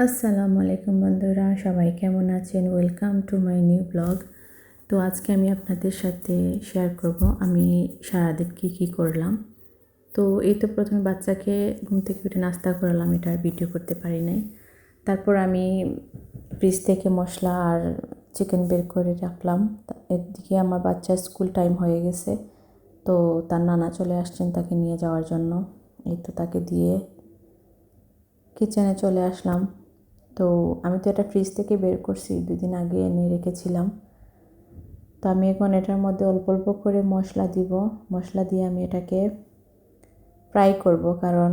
আসসালামু আলাইকুম বন্ধুরা, সবাই কেমন আছেন? Welcome to my new blog. তো আজকে আমি আপনাদের সাথে শেয়ার করব আমি সারাদিন কী করলাম। তো এই তো প্রথমে বাচ্চাকে ঘুম থেকে উঠে নাস্তা করালাম, এটা আর ভিডিও করতে পারি নাই। তারপর আমি ফ্রিজ থেকে মশলা আর চিকেন বের করে রাখলাম। এদিকে আমার বাচ্চার স্কুল টাইম হয়ে গেছে, তো তার নানা চলে আসছেন তাকে নিয়ে যাওয়ার জন্য। এই তো তাকে দিয়ে কিচেনে চলে আসলাম। তো আমি তো এটা ফ্রিজ থেকে বের করছি, 2 দিন আগে এনে রেখেছিলাম। তো আমি এখন এটার মধ্যে অল্প অল্প করে মশলা দিব। মশলা দিয়ে আমি এটাকে ফ্রাই করব, কারণ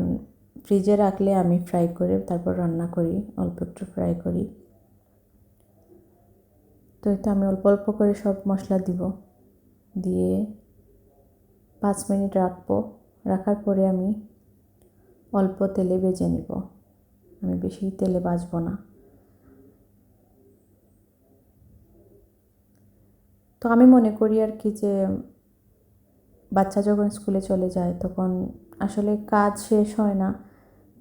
ফ্রিজে রাখলে আমি ফ্রাই করে তারপর রান্না করি, অল্প একটু ফ্রাই করি। তো এটা আমি অল্প অল্প করে সব মশলা দিব, দিয়ে 5 মিনিট রাখবো। রাখার পরে আমি অল্প তেলে ভেজে নিব, আমি বেশি তেলে ভাজবো না। তো আমি মনে করি আর কি যে বাচ্চা যখন স্কুলে চলে যায় তখন আসলে কাজ শেষ হয় না,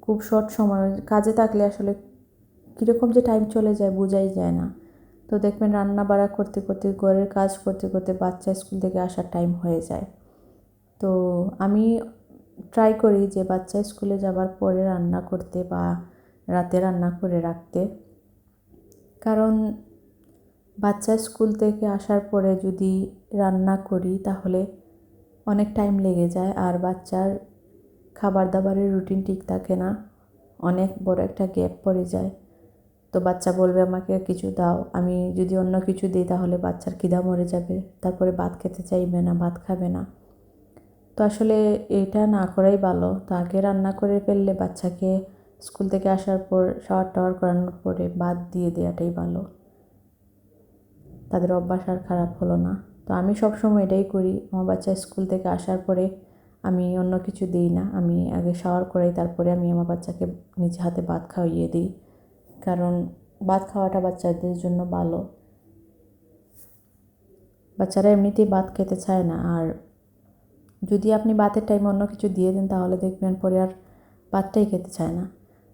খুব শর্ট সময় কাজে থাকলে আসলে কীরকম যে টাইম চলে যায় বোঝাই যায় না। তো দেখবেন রান্না বাড়া করতে করতে, ঘরের কাজ করতে করতে বাচ্চা স্কুল থেকে আসার টাইম হয়ে যায়। তো আমি ট্রাই করি যে বাচ্চা স্কুলে যাবার পরে রান্না করতে বা রাতে রান্না করে রাখতে, কারণ বাচ্চা স্কুল থেকে আসার পরে যদি রান্না করি তাহলে অনেক টাইম লেগে যায়, আর বাচ্চার খাবার দাবারের রুটিন ঠিক থাকে না, অনেক বড় একটা গ্যাপ পড়ে যায়। তো বাচ্চা বলবে আমাকে কিছু দাও, আমি যদি অন্য কিছু দিই তাহলে বাচ্চার খিদা মরে যাবে, তারপরে ভাত খেতে চাইবে না, ভাত খাবে না। তো আসলে এটা না করাই ভালো। তো আগে রান্না করে ফেললে বাচ্চাকে স্কুল থেকে আসার পর শাওয়ার টাওয়ার করানোর পরে ভাত দিয়ে দেওয়াটাই ভালো, তাদের অভ্যাস আর খারাপ হলো না। তো আমি সবসময় এটাই করি, আমার বাচ্চা স্কুল থেকে আসার পরে আমি অন্য কিছু দিই না, আমি আগে শাওয়ার করাই, তারপরে আমি আমার বাচ্চাকে নিজে হাতে ভাত খাইয়ে দিই, কারণ ভাত খাওয়াটা বাচ্চাদের জন্য ভালো। বাচ্চারা এমনিতেই ভাত খেতে চায় না, আর যদি আপনি ভাতের টাইমে অন্য কিছু দিয়ে দেন তাহলে দেখবেন পরে আর ভাতটাই খেতে চায় না।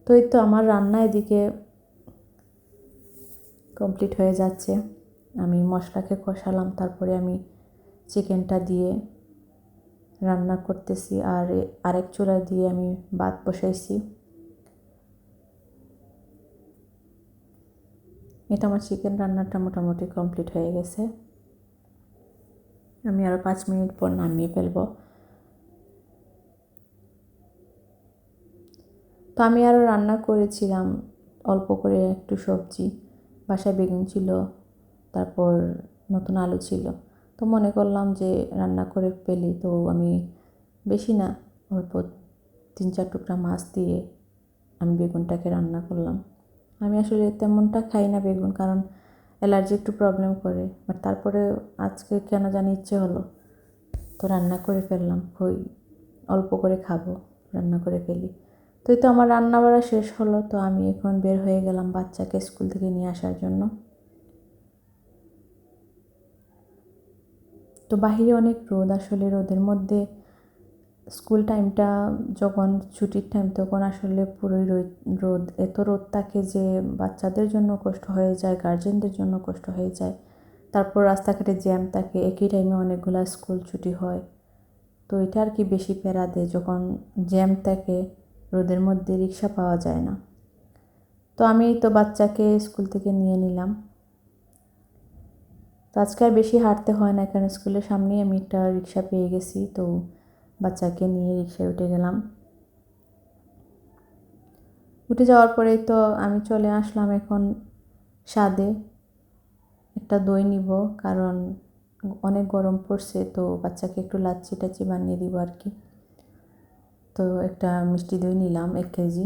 তো এই তো আমার রান্না এদিকে কমপ্লিট হয়ে যাচ্ছে। আমি মশলাকে কষালাম, তারপরে আমি চিকেনটা দিয়ে রান্না করতেছি, আর আরেক চুলা দিয়ে আমি ভাত বসাইছি। এটা আমার চিকেন রান্নাটা মোটামুটি কমপ্লিট হয়ে গেছে। আমি আরও 5 মিনিট পর নামিয়ে ফেলবো। তো আমি আরও রান্না করেছিলাম অল্প করে একটু সবজি, বাসায় বেগুন ছিল, তারপর নতুন আলু ছিল। তো মনে করলাম যে রান্না করে ফেলি, তো আমি বেশি না, অল্প 3-4 টুকরা মাছ দিয়ে আমি বেগুনটাকে রান্না করলাম। আমি আসলে তেমনটা খাই না বেগুন, কারণ অ্যালার্জি একটু প্রবলেম করে, বাট তারপরে আজকে কেন জানি ইচ্ছে হলো, তো রান্না করে ফেললাম। অল্প করে খাবো, রান্না করে ফেলি। তো এই তো আমার রান্না বাড়া শেষ হলো। তো আমি এখন বের হয়ে গেলাম বাচ্চাকে স্কুল থেকে নিয়ে আসার জন্য। তো বাহিরে অনেক রোদ, আসলে রোদের মধ্যে স্কুল টাইমটা যখন ছুটির টাইম তখন আসলে পুরোই রোদ, এত রোদ থাকে যে বাচ্চাদের জন্য কষ্ট হয়ে যায়, গার্জেনদের জন্য কষ্ট হয়ে যায়। তারপর রাস্তাঘাটে জ্যাম থাকে, একই টাইমে অনেকগুলো স্কুল ছুটি হয়। তো এটা আর কি বেশি প্যারা দেয় যখন জ্যাম থাকে, রোদের মধ্যে রিক্সা পাওয়া যায় না। তো আমি তো বাচ্চাকে স্কুল থেকে নিয়ে নিলাম। তো আজকে আর বেশি হাঁটতে হয় না, কারণ স্কুলের সামনেই আমি একটা রিক্সা পেয়ে গেছি। তো বাচ্চাকে নিয়ে রিক্সায় উঠে গেলাম। উঠে যাওয়ার পরেই তো আমি চলে আসলাম এখন ছাদে, একটা দই নিব, কারণ অনেক গরম পড়ছে, তো বাচ্চাকে একটু লাচ্ছি টাচ্ছি বানিয়ে দিব আর কি। তো একটা মিষ্টি দই নিলাম 1 কেজি।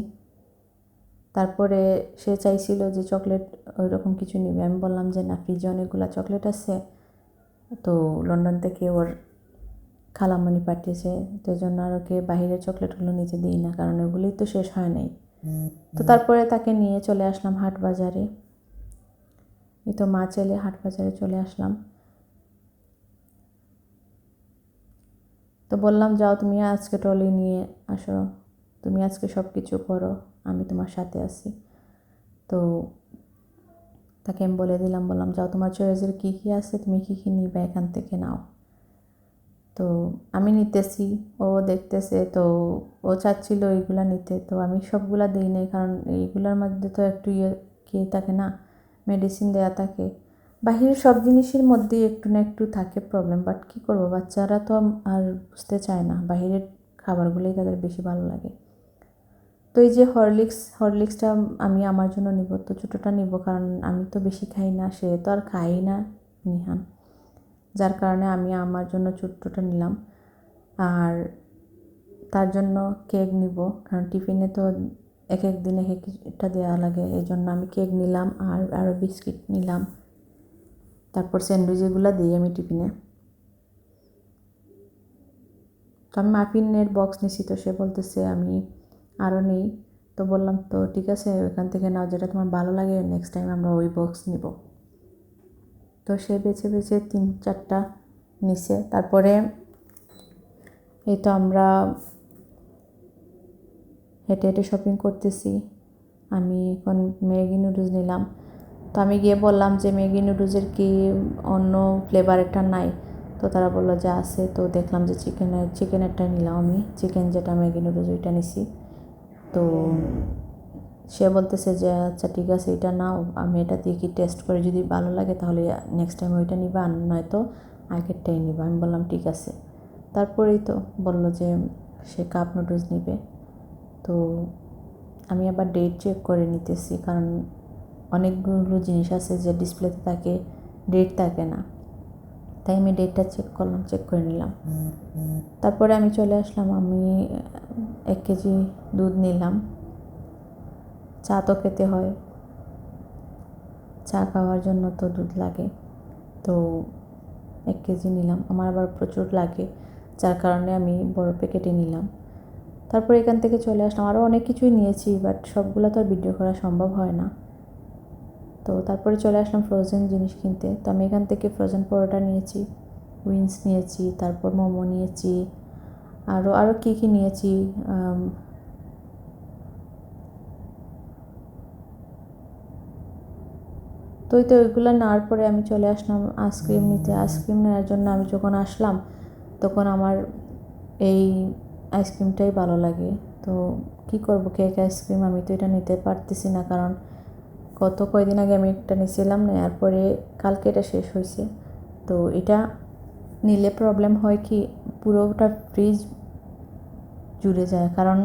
তারপরে সে চাইছিল যে চকলেট ওই রকম কিছু নেবে, আমি বললাম যে না, ফ্রিজে অনেকগুলো চকলেট আছে, তো লন্ডন থেকে ওর খালামণি পাঠিয়েছে, তো এই জন্য আর ওকে বাহিরের চকলেটগুলো নিতে দিই না, কারণ ওগুলোই তো শেষ হয় নাই। তো তারপরে তাকে নিয়ে চলে আসলাম হাট বাজারে। এই তো মা ছেলে হাট বাজারে চলে আসলাম। তো বললাম যাও তুমি আজকে ট্রলি নিয়ে আসো, তুমি আজকে সব কিছু করো, আমি তোমার সাথে আছি। তো তাকে আমি বলে দিলাম, বললাম যাও তোমার চয়েসের কী কী আছে তুমি কী কী নিবে এখান থেকে নাও। তো আমি নিতেছি, ও দেখতেছে, তো ও চাচ্ছিল এইগুলা নিতে, তো আমি সবগুলা দিই নাই, কারণ এইগুলার মধ্যে তো একটু কি থাকে না, মেডিসিন দেওয়া থাকে। বাহিরের সব জিনিসের মধ্যেই একটু না একটু থাকে প্রবলেম, বাট কী করবো, বাচ্চারা তো আর বুঝতে চায় না, বাহিরের খাবারগুলোই তাদের বেশি ভালো লাগে। তো এই যে হরলিক্সটা আমি আমার জন্য নিব, তো ছোটোটা নিব, কারণ আমি তো বেশি খাই না, সে তো আর খাই না নিহান, যার কারণে আমি আমার জন্য ছোট্টটা নিলাম। আর তার জন্য কেক নিব, কারণ টিফিনে তো এক এক দিন এক একটা দেওয়া লাগে, এই জন্য আমি কেক নিলাম আর আরও বিস্কিট নিলাম। তারপর স্যান্ডউইচ এগুলো দিই আমি টিফিনে। তো আমি মাফিনের বক্স নিছি, তো সে বলতেছে আমি আরও নেই। তো বললাম তো ঠিক আছে, ওইখান থেকে নাও, যেটা তোমার ভালো লাগে, নেক্সট টাইম আমরা ওই বক্স নিব। তো সে বেছে বেছে 3-4টা নিছে। তারপরে এই তো আমরা হেঁটে হেঁটে শপিং করতেছি। আমি এখন ম্যাগি নুডলস নিলাম। তো আমি গিয়ে বললাম যে ম্যাগি নুডলসের কি অন্য ফ্লেভারেরটা নাই? তো তারা বললো যে আছে। তো দেখলাম যে চিকেনেরটা নিলাম আমি, চিকেন যেটা ম্যাগি নুডলস ওইটা নিছি। তো সে বলতেছে যে আচ্ছা ঠিক আছে এটা নাও, আমি এটা দিয়ে কি টেস্ট করে যদি ভালো লাগে তাহলে নেক্সট টাইম ওইটা নিবা, আর নয়তো আগেরটাই নিবা। আমি বললাম ঠিক আছে। তারপরেই তো বললো যে সে কাপ নুডলস নিবে। তো আমি আবার ডেট চেক করে নিতেছি, কারণ অনেকগুলো জিনিস আছে যে ডিসপ্লেতে থাকে, ডেট থাকে না, তাই আমি ডেটটা চেক করে নিলাম। তারপরে আমি চলে আসলাম, আমি 1 কেজি দুধ নিলাম। চা তো খেতে হয়, চা খাওয়ার জন্য তো দুধ লাগে, তো 1 কেজি নিলাম। আমার আবার প্রচুর লাগে, যার কারণে আমি বড় প্যাকেটে নিলাম। তারপর এখান থেকে চলে আসলাম, আরও অনেক কিছুই নিয়েছি, বাট সবগুলো তো আর ভিডিও করা সম্ভব হয় না। তো তারপরে চলে আসলাম ফ্রোজেন জিনিস কিনতে। তো আমি এখান থেকে ফ্রোজেন পরোটা নিয়েছি, উইংস নিয়েছি, তারপর মোমো নিয়েছি, আরও কী নিয়েছি, তো ওইগুলো নেওয়ার পরে আমি চলে আসলাম আইসক্রিম নিতে। আইসক্রিম নেওয়ার জন্য আমি যখন আসলাম তখন আমার এই আইসক্রিমটাই ভালো লাগে। তো কী করবো, কেক আইসক্রিম আমি তো এটা নিতে পারতেছি না, কারণ কয়দিন আগে আমি একটা নিয়েছিলাম, নেওয়ার পরে কালকে এটা শেষ হয়েছে। তো এটা নিলে প্রবলেম হয় কি, পুরোটা ফ্রিজ জুড়ে যায়, কারণ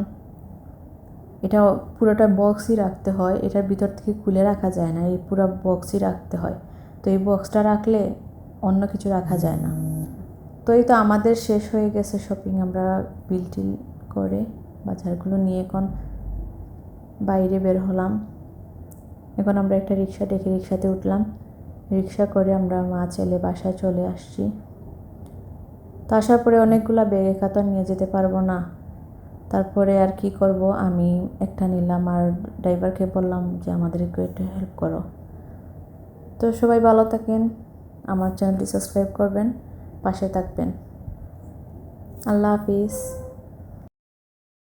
এটা পুরোটা বক্সই রাখতে হয়, এটার ভিতর থেকে খুলে রাখা যায় না, এই পুরো বক্সই রাখতে হয়। তো এই বক্সটা রাখলে অন্য কিছু রাখা যায় না। তো এই তো আমাদের শেষ হয়ে গেছে শপিং, আমরা বিল করে বাজারগুলো নিয়ে এখন বাইরে বের হলাম। এখন আমরা একটা রিক্সা ডেকে রিক্সাতে উঠলাম, রিক্সা করে আমরা মা ছেলে বাসায় চলে আসছি। তো আসার পরে অনেকগুলো ব্যাগ একা তো নিয়ে যেতে পারবো না, তারপরে আর কি করব, আমি একটা নিলাম আর ড্রাইভারকে বললাম যে আমাদের একটু হেল্প করো। তো সবাই ভালো থাকেন, আমার চ্যানেলটি সাবস্ক্রাইব করবেন, পাশে থাকবেন। আল্লাহ হাফিজ।